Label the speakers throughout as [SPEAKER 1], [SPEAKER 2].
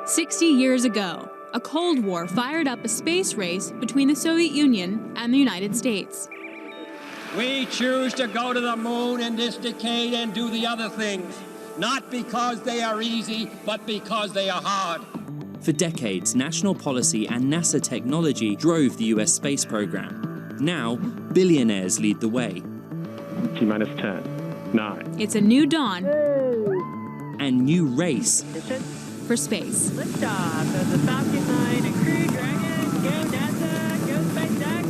[SPEAKER 1] 60 years ago, a Cold War fired up a space race between the Soviet Union and the United States.
[SPEAKER 2] We choose to go to the moon in this decade and do the other things, not because they are easy, but because they are hard.
[SPEAKER 3] For decades, national policy and NASA technology drove the US space program. Now, billionaires lead the way.
[SPEAKER 4] T-minus 10, 9.
[SPEAKER 1] It's a new dawn
[SPEAKER 3] and new race
[SPEAKER 1] for space.
[SPEAKER 5] Liftoff of the Falcon 9 and Crew Dragon. Go NASA, go SpaceX.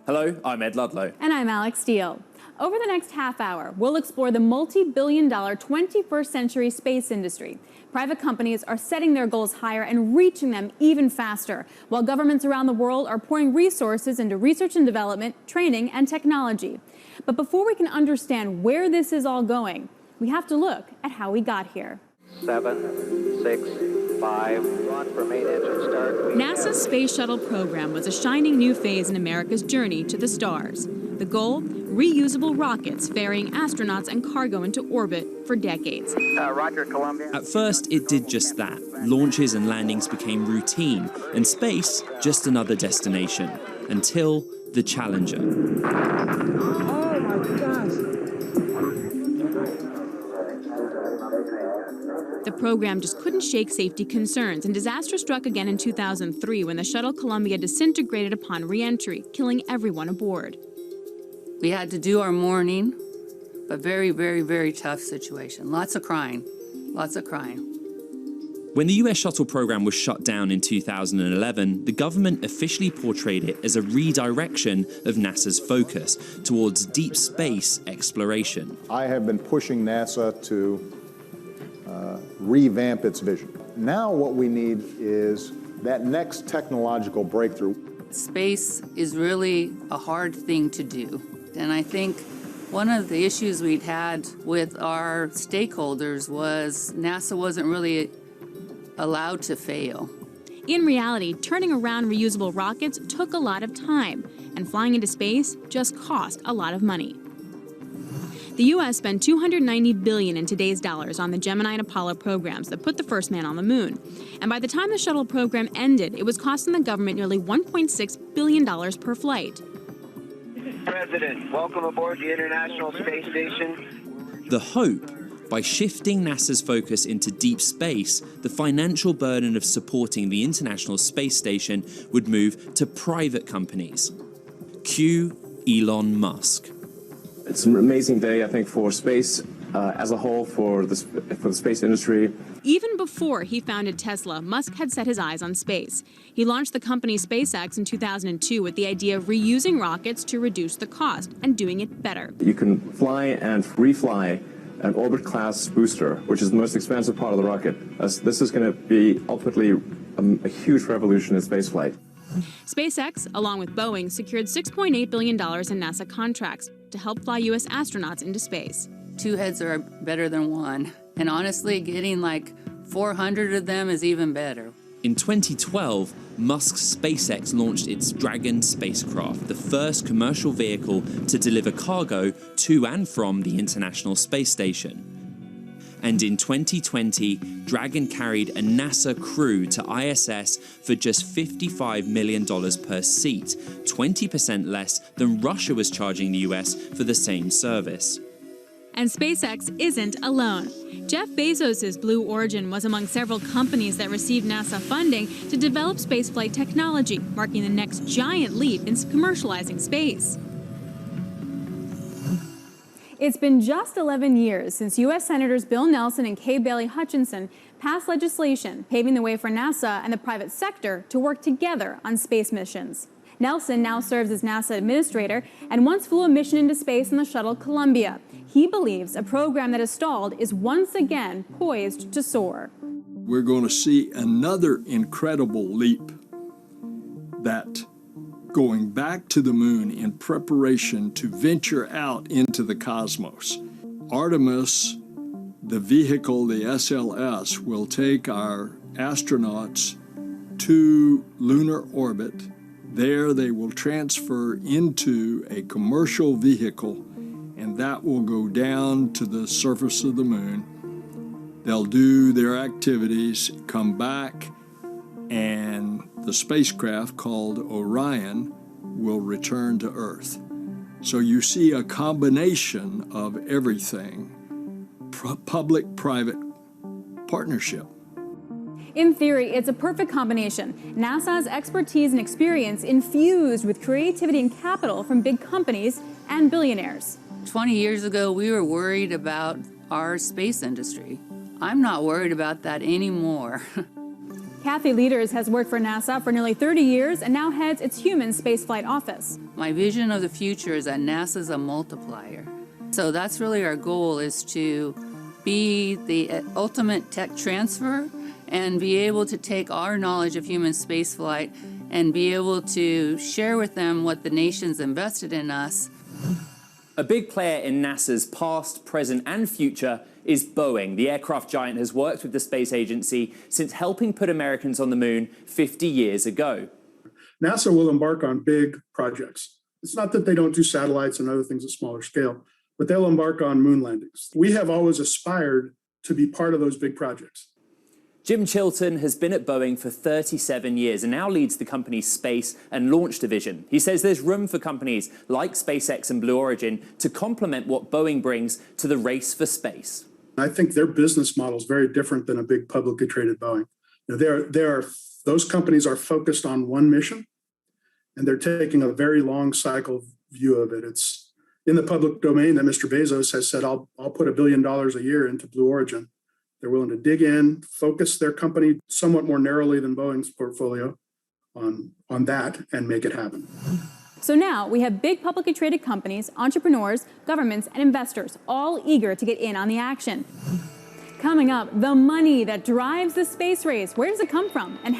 [SPEAKER 6] Hello, I'm Ed Ludlow.
[SPEAKER 7] And I'm Alex Steele. Over the next half hour, we'll explore the multi-billion-dollar 21st century space industry. Private companies are setting their goals higher and reaching them even faster, while governments around the world are pouring resources into research and development, training, and technology. But before we can understand where this is all going, we have to look at how we got here.
[SPEAKER 8] 7, 6, 5, 1 for main engine start.
[SPEAKER 1] NASA's Space Shuttle program was a shining new phase in America's journey to the stars. The goal? Reusable rockets ferrying astronauts and cargo into orbit for decades.
[SPEAKER 8] Roger, Columbia.
[SPEAKER 3] At first, it did just that. Launches and landings became routine, and space just another destination, until the Challenger.
[SPEAKER 5] Oh my gosh.
[SPEAKER 1] The program just couldn't shake safety concerns, and disaster struck again in 2003 when the shuttle Columbia disintegrated upon re-entry, killing everyone aboard.
[SPEAKER 9] We had to do our mourning, but very, very, very tough situation. Lots of crying, lots of crying.
[SPEAKER 3] When the US shuttle program was shut down in 2011, the government officially portrayed it as a redirection of NASA's focus towards deep space exploration.
[SPEAKER 10] I have been pushing NASA to revamp its vision. Now what we need is that next technological breakthrough.
[SPEAKER 9] Space is really a hard thing to do. And I think one of the issues we'd had with our stakeholders was NASA wasn't really allowed to fail.
[SPEAKER 1] In reality, turning around reusable rockets took a lot of time, and flying into space just cost a lot of money. The U.S. spent $290 billion in today's dollars on the Gemini and Apollo programs that put the first man on the moon. And by the time the shuttle program ended, it was costing the government nearly $1.6 billion per flight.
[SPEAKER 8] President, welcome aboard the International Space Station.
[SPEAKER 3] The hope, by shifting NASA's focus into deep space, the financial burden of supporting the International Space Station would move to private companies. Cue Elon Musk.
[SPEAKER 4] It's an amazing day, I think, for space as a whole, for the space industry.
[SPEAKER 1] Even before he founded Tesla, Musk had set his eyes on space. He launched the company SpaceX in 2002 with the idea of reusing rockets to reduce the cost and doing it better.
[SPEAKER 4] You can fly and refly an orbit-class booster, which is the most expensive part of the rocket. This is going to be ultimately a huge revolution in spaceflight.
[SPEAKER 1] SpaceX, along with Boeing, secured $6.8 billion in NASA contracts to help fly U.S. astronauts into space.
[SPEAKER 9] Two heads are better than one. And honestly, getting like 400 of them is even better.
[SPEAKER 3] In 2012, Musk's SpaceX launched its Dragon spacecraft, the first commercial vehicle to deliver cargo to and from the International Space Station. And in 2020, Dragon carried a NASA crew to ISS for just $55 million per seat, 20% less than Russia was charging the US for the same service.
[SPEAKER 1] And SpaceX isn't alone. Jeff Bezos' Blue Origin was among several companies that received NASA funding to develop spaceflight technology, marking the next giant leap in commercializing space.
[SPEAKER 7] It's been just 11 years since U.S. Senators Bill Nelson and Kay Bailey Hutchinson passed legislation paving the way for NASA and the private sector to work together on space missions. Nelson now serves as NASA administrator and once flew a mission into space on the shuttle Columbia. He believes a program that has stalled is once again poised to soar.
[SPEAKER 11] We're going to see another incredible leap, that going back to the moon in preparation to venture out into the cosmos. Artemis, the vehicle, the SLS, will take our astronauts to lunar orbit. There they will transfer into a commercial vehicle, and that will go down to the surface of the moon. They'll do their activities, come back, and the spacecraft called Orion will return to Earth. So you see a combination of everything, public-private partnership.
[SPEAKER 7] In theory, it's a perfect combination. NASA's expertise and experience infused with creativity and capital from big companies and billionaires.
[SPEAKER 9] 20 years ago, we were worried about our space industry. I'm not worried about that anymore.
[SPEAKER 7] Kathy Leaders has worked for NASA for nearly 30 years and now heads its human spaceflight office.
[SPEAKER 9] My vision of the future is that NASA's a multiplier. So that's really our goal, is to be the ultimate tech transfer and be able to take our knowledge of human spaceflight and be able to share with them what the nation's invested in us.
[SPEAKER 6] A big player in NASA's past, present, and future is Boeing. The aircraft giant has worked with the space agency since helping put Americans on the moon 50 years ago.
[SPEAKER 12] NASA will embark on big projects. It's not that they don't do satellites and other things at smaller scale, but they'll embark on moon landings. We have always aspired to be part of those big projects.
[SPEAKER 6] Jim Chilton has been at Boeing for 37 years and now leads the company's space and launch division. He says there's room for companies like SpaceX and Blue Origin to complement what Boeing brings to the race for space.
[SPEAKER 12] I think their business model is very different than a big publicly traded Boeing. Those companies are focused on one mission, and they're taking a very long cycle view of it. It's in the public domain that Mr. Bezos has said, I'll put $1 billion a year into Blue Origin. They're willing to dig in, focus their company somewhat more narrowly than Boeing's portfolio on that, and make it happen.
[SPEAKER 7] So now we have big publicly traded companies, entrepreneurs, governments, and investors all eager to get in on the action. Coming up, the money that drives the space race. Where does it come from? And